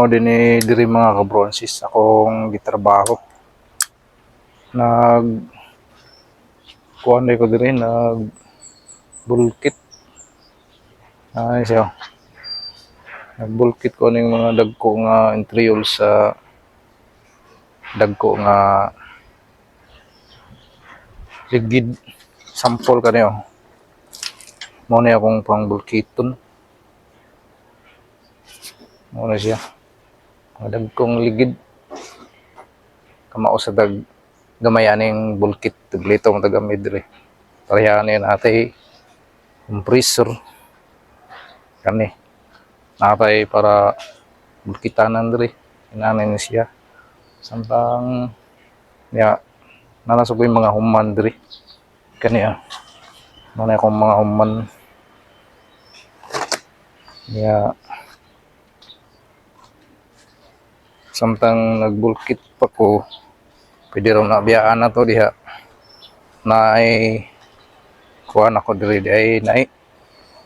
O din diri mga kabronsis akong gitrabaho. Kuan ko diri bulkit. Ay siya. Nagbulkit ko ning mga dagko nga intriol sa dagko nga ligid sample kaniyo. Mo na akong pangbulkiton. Mo na siya. Dagkong ligid kamao sa gamayaning bulkit tublito mo tagamid diri pareha ni natay compressor kani natay para bulkitanan diri inanay ni siya samtang ya nanasok ko yung mga human diri kani mana akong mga human ya samtang nagbulkit pa ko pwede raw nabiyaan na to diha na ay kuhan ako diri ay na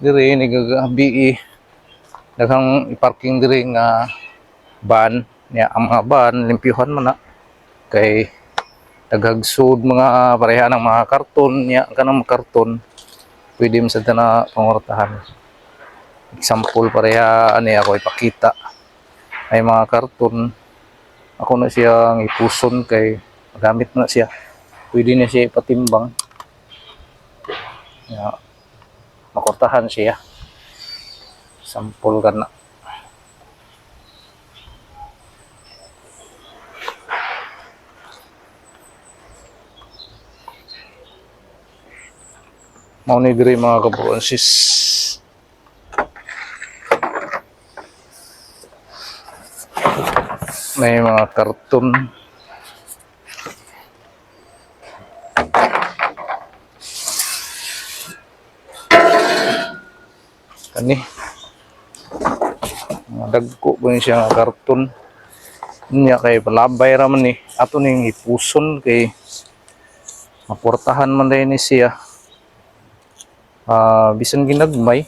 diri ni gagabi daghang iparking diri nga van niya ang mga van limpyuhan man na kay daghagsud mga pareha ng mga karton niya kanang karton pwede mo sa na pangortahan example pareha ani ako ipakita ay mga karton ako na siyang ipuson kay magamit na siya pwede na siya ipatimbang ya, makortahan siya sampol ka na mau ni diri mga kabronsis may mga karton kani mga dagko po siya nga karton niya kay palabay raman ni ato ning ipuson kay maportahan man din ni siya bisan ginagmay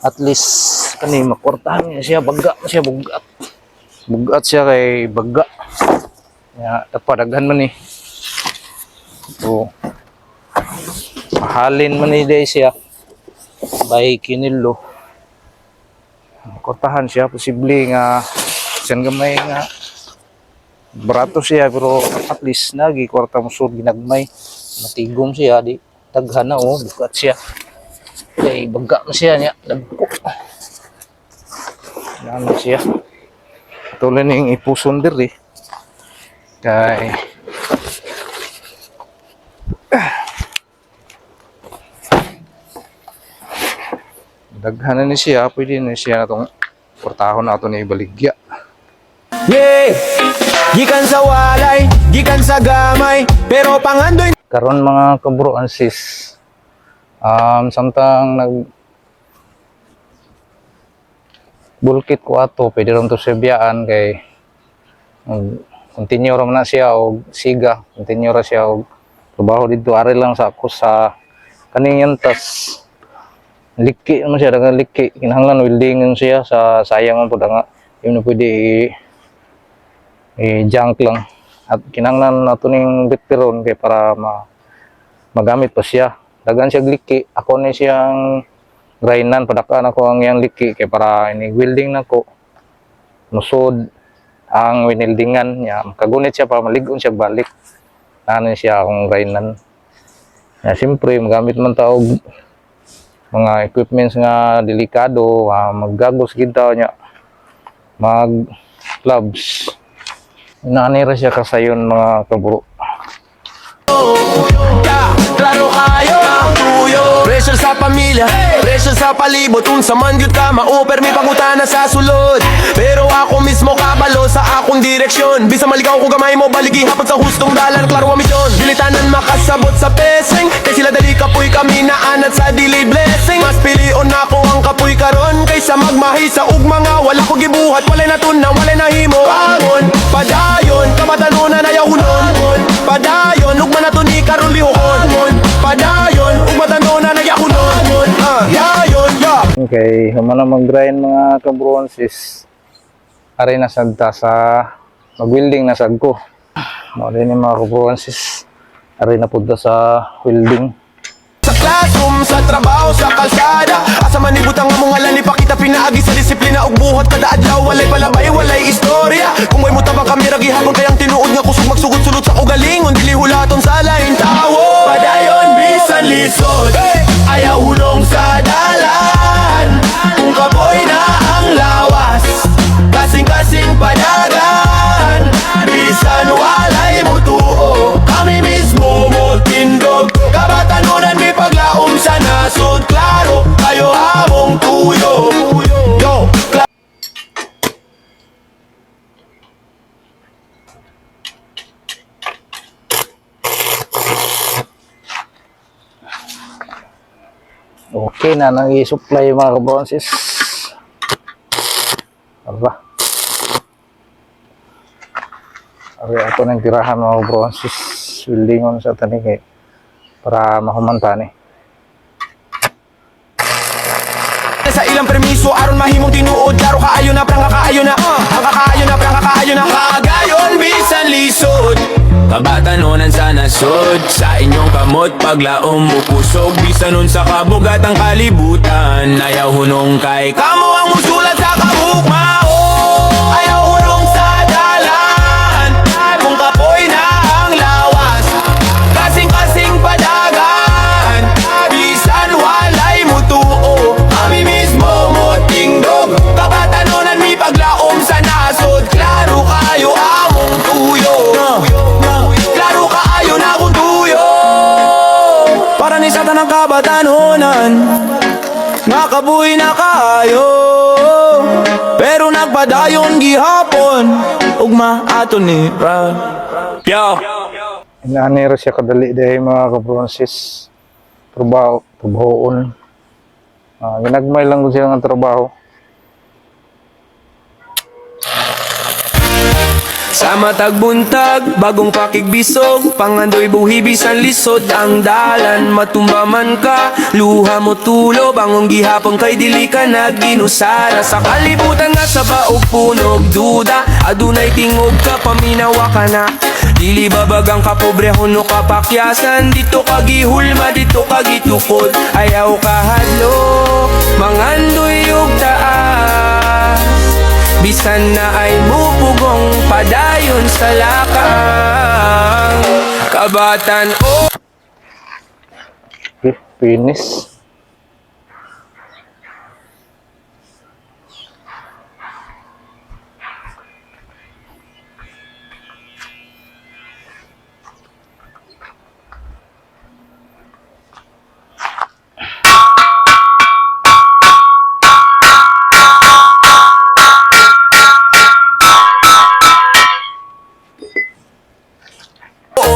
at least kani maportahan niya siya baga siya bugat siya kay baga ya tapadaghan man ni so mahalin man ni day siya by kinilo kortahan siya posible nga siyan gamay nga barato siya pero at least nagi kwarta mo sud ginagmay matigom siya di daghan na bugat siya kay baga man siya niya dagko yan siya tuloy ning ipuson diri kay daghan na ni siya pwede na siya natong portahon nato ni ibaligya yeah gikan sa walay gikan sa gamay pero pangandoy karon mga kabroan sis samtang bulkit ko ato pwede ron to sebiyaan kay continue ra man na siya og siga continue ra siya og trabaho dito ari lang sa ako sa kaning tas liki naman siya dagang liki kinahanglan weldingan siya sa sayang man pud nga yun na pwede junk lang at kinahanglan nato ning bitpiron kay para magamit pa siya dagan siya liki ako ni siyang grainan padakaan ako ang yang liki kay para ini welding nako musod ang wineldingan niya makagunit siya para maligon siya balik ano siya akong grainan ya siyempre magamit man ta og mga equipments nga delikado maggagos gid ta nya mag gloves inaanira siya kasayon mga kaburo klaro kayo pressure sa pamilya pressure sa palibot unsa man gyud ka mauper mi pangutana sa sulod pero ako mismo kabalo sa akong direksyon bisa maligaw ko gamay mo baligi hapon sa hustong dalan klaro ang misyon dilitanan makasabot sa peseng kay sila dali kapoy kami naanat sa delayed blessing mas pilion ako ang kapoy karon kaysa magmahi sa ug mga wala ko gibuhat walay natunaw walay nahimo angon padayon kamatanunan ayahunon padayon ug manaton ni karon lihokon padayon ug matanunan ayahunon. Okay, humana mag-grind mga kabronsis. Aray na sadta sa mag-welding na sad ko. Mao din yung mga kabronsis. Aray na punta sa welding. Sa classroom, sa trabaho, sa kalsada asa man ibutang among ngalan ipakita pinaagi sa disiplina ug buhat kada adlaw walay palabay walay istorya kung may mutabang kamera gihapon kayang tinuod nga kusog magsugod-sulod sa ugalingon dili hulaton sa lain tawo padayon bisan lisod ayaw hunong sa dalan kung kapoy na ang lawas kasing-kasing padagan bisan walay mutuo kami mismo mo tindog kabatanunan mi paglaom sa nasod klaro kayo among tuyo yo Okay na nang i-supply yung mga kabronsis. Aba. Ari ako nang tirahan mga kabronsis. Weldingon sa tanig para mahumanta ni. sa ilang permiso aron mahimong tinuod klaro kaayo na prang kaayo na ang kakaayo na prang kakaayo na kagayon bisan lisod kabatanunan sa nasod sa inyong kamot paglaom mo kusog bisan nun sa kabugat ang kalibutan ayaw hunong kay kamo ang musulat sa kabugmao ayaw hunong sa dalan kung kapoy na ang lawas kasing-kasing padagan bisan walay mutuo kami mismo mo tingdog kabatanunan mi paglaom sa nasod klaro kayo among tuyo klaro kaayo na kung tuyo para ni satan ang kabatanunan nakabuhi na kayo pero nagpadayon gihapon ugma ato ni Ra yo Inaanero siya kadali dahil mga kabronsis. Trabahoon. Ginagmay lang ko siya ng trabaho. Sa matag buntag, bagong pakigbisog pangandoy buhi bisan lisod ang dalan matumbaman ka, luha mo tulo bangong gihapon kay dili ka nagginusara sa kalibutan nga sa baog punog duda adunay tingog ka paminawa ka na dili babagang kapobrehon no kapakyasan dito kagihulma dito kagitukod ayaw kahadlok mangandoy og taas bisan na ay mupugong padayon sa lakang kabatan o Okay, finish.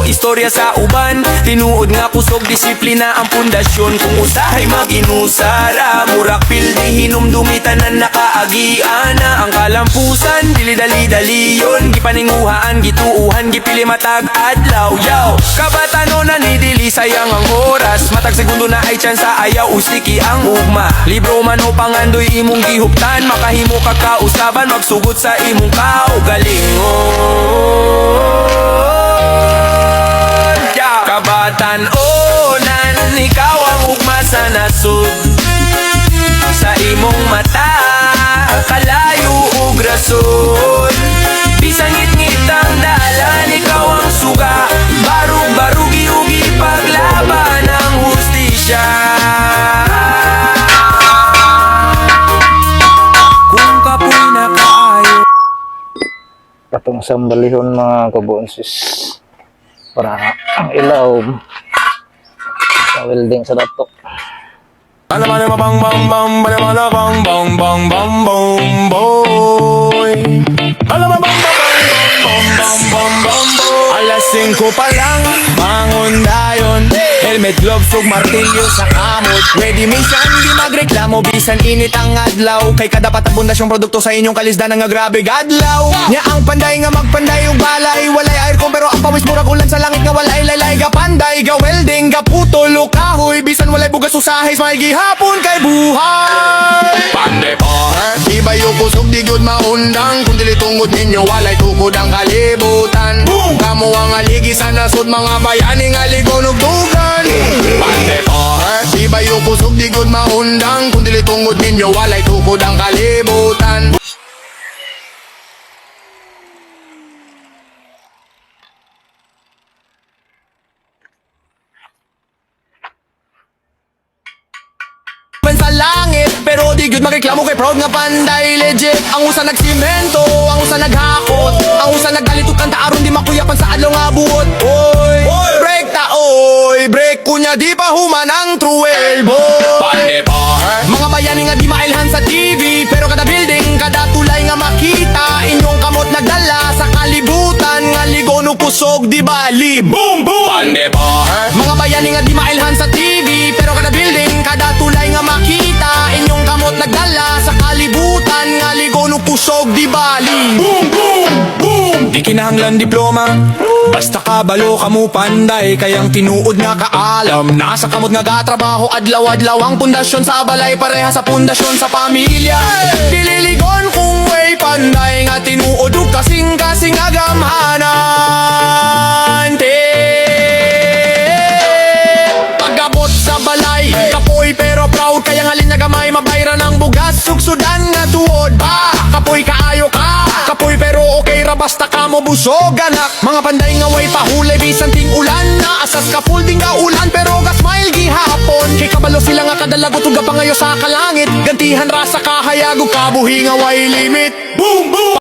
istorya sa uban tinuod nga kusog disiplina ang pundasyon kung usahay mag-inusara murak pildi hinumdumi tanan nakaagiana ang kalampusan dili dali-daliyon gipaninguhaan gituuhan gipili matag adlaw yaw kabatanunan ni dili sayang ang oras matag segundo na ay tsansa ayaw usiki ang ugma libro man o pangandoy imong gihuptan makahimo ka kausaban magsugod sa imong kaugalingon kabatan-onan ikaw ang ugma sa nasud sa imong mata kalayo ug rason bisan ngit-ngit ang dalan ikaw ang suga barug-barugi ug ipaglaban ang hustisya kung kapoy na kaayo Katong sambalihon mga kabonsis. Para ang ilaw sa welding sa datok. Bang bang bang bang bang bang bang bang bang boy. Alam bang bang bang bang bang bang alas 5 ko palang bangon dayon. Helmet, gloves, ug martilyo sa kamot. Ready mission, di magreklamo bisan init ang adlaw. Kay kada patapundasyong produkto sa inyong kalisdanan nga grabe gadlaw. Nya ang panday nga magpanday ug balay. Walay aircon pero ang pawis murag ulan sa langit nga walay laylay. Ga panday, ga welding, ga putol o kahoy. Bisan walay bugas usahay, may gihapon kay buhay. Pande po, iba yung kusog di gyud maundang. Kung dili tungod ninyo walay tukod ang kalibutan. Kamo ang aligi sa nasod mga bayani nga ligon ug dugan. Pande po, iba yung kusog di gyud maundang. Kung dili tungod ninyo walay tukod ang kalibutan. Sa langit, pero di gyud magreklamo kay proud nga panday legit. Ang usa nagsimento, ang usa naghakot, ang usa nagdalitot kanta aron di makuyapan sa adlaw nga buot. Oy, break ta oy, break kunya di pa human ang true elbow. Pande pa, mga bayani nga di mailhan sa TV, pero kada building, kada tulay nga makita, inyong kamot nagdala sa kalibutan nga ligon ug kusog di bali. Boom boom. Pande pa, mga bayani nga di mailhan sa TV, pero kada building, kada tulay nga makita, inyong kamot nagdala sa kalibutan nga ligon ug kusog di bali. Boom boom boom. Di kinahanglan diploma, basta kabalo kamo panday, kayang tinuod nga kaalam. Nasa kamot nga gatrabaho adlaw-adlaw ang pundasyon sa balay, pareha sa pundasyon sa pamilya. Dililigon kung way panday nga tinuod ug kasing-kasing agamhanan. Pagabot sa balay, kapoy pero proud, kaya nga linagamay mabayra ng bugas, sugsudan nga tuod ba. Kapoy kaayo ka, kapoy pero okay ra basta kamo busog anak. Mga panday nga way pahulay bisan ting ulan na asas ka full ding nga ulan pero ga smile gihapon. Kay kabalo sila nga kadalagot ug pangayo sa kalangit, gantihan ra sa kahayag ug kabuhi nga way limit. Boom boom.